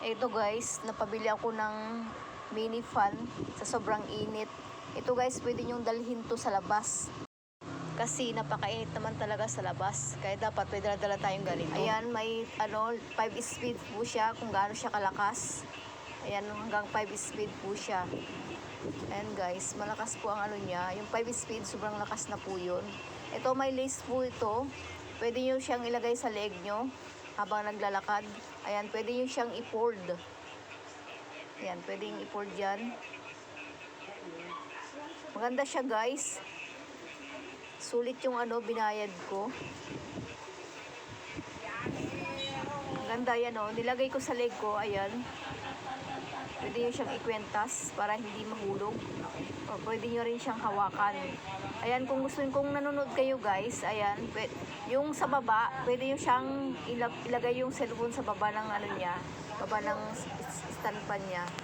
Ito guys, napabili ako ng mini fan sa sobrang init. Ito guys, pwede nyong dalhin to sa labas. Kasi napakainit naman talaga sa labas. Kaya dapat may dala-dala tayong ganito. Ayan, may 5 speed po siya kung gaano siya kalakas. Ayan, hanggang 5 speed po siya. Ayan guys, malakas po ang ano niya. Yung 5 speed, sobrang lakas na po yun. Ito, may lace po ito. Pwede nyo siyang ilagay sa leg nyo habang naglalakad. Ayan, pwede nyo siyang i-fold. Ayan, pwede yung i-fold dyan. Maganda siya guys. Sulit yung binayad ko. Maganda yan nilagay ko sa leg ko, ayan. Pwede nyo siyang ikwentas para hindi mahulog. O pwede nyo rin siyang hawakan. Ayan, kung gusto kung nanonood kayo guys, ayan, yung sa baba, pwede nyo siyang ilagay yung cellphone sa baba ng baba ng stand pan niya.